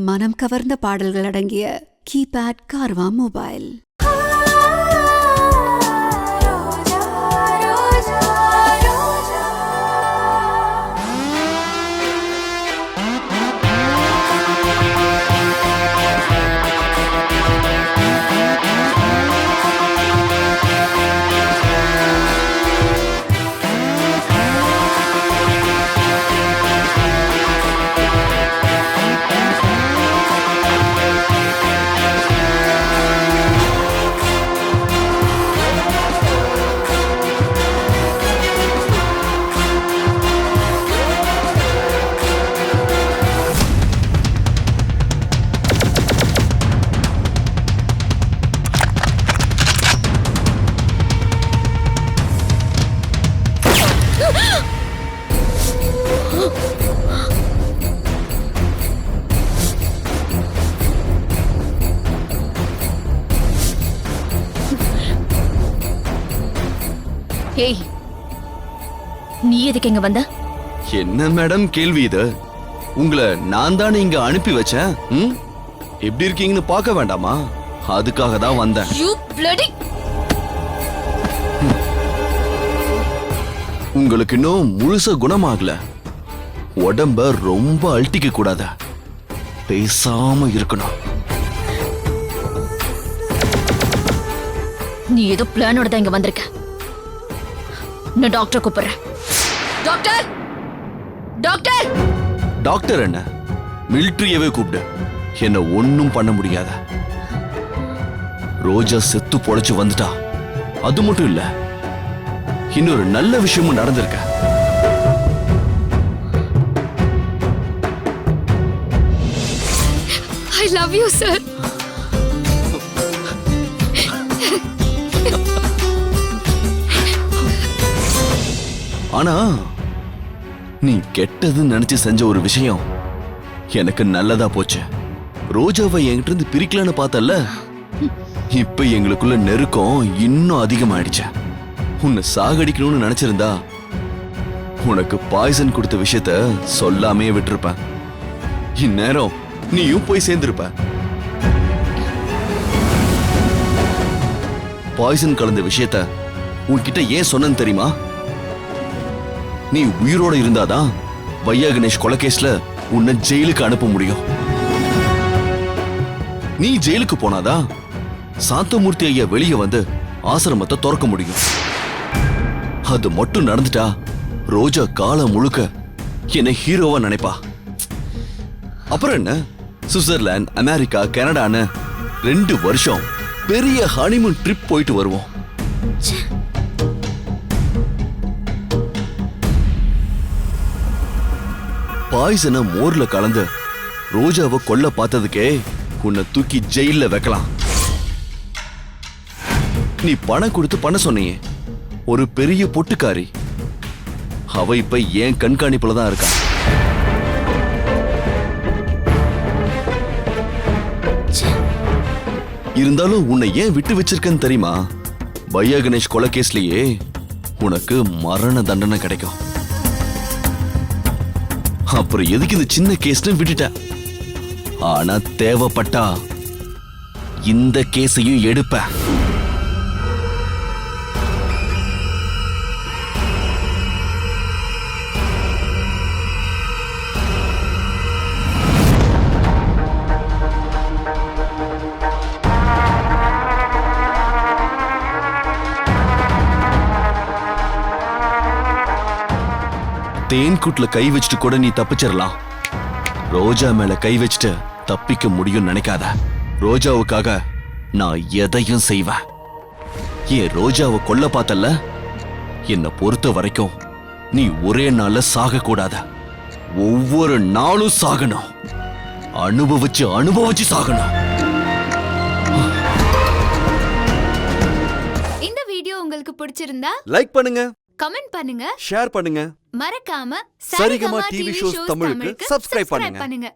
மனம் கவர்ந்த பாடல்கள் அடங்கிய கீபேட் கார்வா மொபைல். ஏய், நீ எதுக்கு இங்க வந்த? என்ன மேடம் கேள்வி இது? உங்களை நான் தானே இங்க அனுப்பி வச்சேன். எப்படி இருக்கீங்கன்னு பார்க்க வேண்டாமா? அதுக்காக தான் வந்தேன். You bloody! உங்களுக்கு இன்னும் முழுசா குணமாகல. உடம்ப ரொம்ப அழட்டிக்க கூடாது. பேசாம இருக்கணும். நீ ஏதோ பிளானோட தான் இங்க வந்திருக்க. நான் டாக்டர் கூப்பிடுறேன். Doctor, doctor. டாக்டர் என்ன? மிலிட்டரியவே கூப்பிடு. என்ன ஒன்னும் பண்ண முடியாத. ரோஜா செத்து பொழைச்சு வந்துட்டா. அது மட்டும் இல்ல, இன்னொரு நல்ல விஷயமும் நடந்திருக்க. I love you, sir. ஆனா நீ கெட்டதுன்னு நினைச்சு செஞ்ச ஒரு விஷயம் எனக்கு நல்லதா போச்சு. ரோஜாவை என்கிட்ட இருந்து பிரிக்கலன்னு பார்த்தல்ல, இப்ப எங்களுக்குள்ள நெருக்கம் இன்னும் அதிகமாயிடுச்சு. உன்னை சாகடிக்கணும்னு நினைச்சிருந்தா உனக்கு பாய்சன் கொடுத்த விஷயத்த சொல்லாமே விட்டுருப்பேன். இந்நேரம் நீயும் போய் சேர்ந்திருப்ப. பாய்சன் கலந்த விஷயத்த உன்கிட்ட ஏன் சொன்னேன்னு தெரியுமா? நீ உயிரோட இருந்தாதான் வையா கணேஷ் கொலைகேஸ்ல உன்னை ஜெயிலுக்கு அனுப்ப முடியும். நீ ஜெயிலுக்கு போனாதான் சாந்தமூர்த்தி ஐயா வெளியே வந்து ஆசிரமத்தை திறக்க முடியும். அது மட்டும் நடந்துட்டா ரோஜா காலம் முழுக்க என்னை ஹீரோவா நினைப்பா. அப்புறம் என்ன, சுவிட்சர்லாந்து, அமெரிக்கா, கனடான்னு 2 வருஷம் பெரிய ஹனிமூன் ட்ரிப் போயிட்டு வருவோம். பாய்சனை மோர்ல கலந்து ரோஜாவை கொல்ல பார்த்ததுக்கே உன்னை தூக்கி ஜெயில வைக்கலாம். நீ பணம் கொடுத்து பண்ண சொன்னியே, ஒரு பெரிய பொட்டுக்காரி. அவ இப்ப ஏன் கண்காணிப்புல தான் இருக்கா. இருந்தாலும் உன்னை ஏன் விட்டு வச்சிருக்கன்னு தெரியுமா? வையா கணேஷ் கொலை கேஸ்லயே உனக்கு மரண தண்டனை கிடைக்கும். அப்புறம் எதுக்கு இந்த சின்ன கேஸ்னு விட்டுட்ட? ஆனா தேவைப்பட்டா இந்த கேஸையும் எடுப்ப. தேன்கூட்ல கை வச்சுட்டு கூட நீ தப்பிச்சிடலாம். ரோஜா மேல கை வச்சுட்டு தப்பிக்க முடியும் நினைக்காத. ரோஜாவுக்காக நான் எதையும் செய்வேன். ஏன் ரோஜாவை கொல்ல பார்த்தல்ல, என்னை பொறுத்த வரைக்கும் நீ ஒரே நாள்ல சாக கூடாத. ஒவ்வொரு நாளும் சாகணும். அனுபவிச்சு சாகணும். இந்த வீடியோ உங்களுக்கு பிடிச்சிருந்தா லைக் பண்ணுங்க, கமெண்ட் பண்ணுங்க, ஷேர் பண்ணுங்க. மறக்காம சரிகமா டிவி ஷோஸ் தமிழுக்கு சப்ஸ்கிரைப் பண்ணுங்க.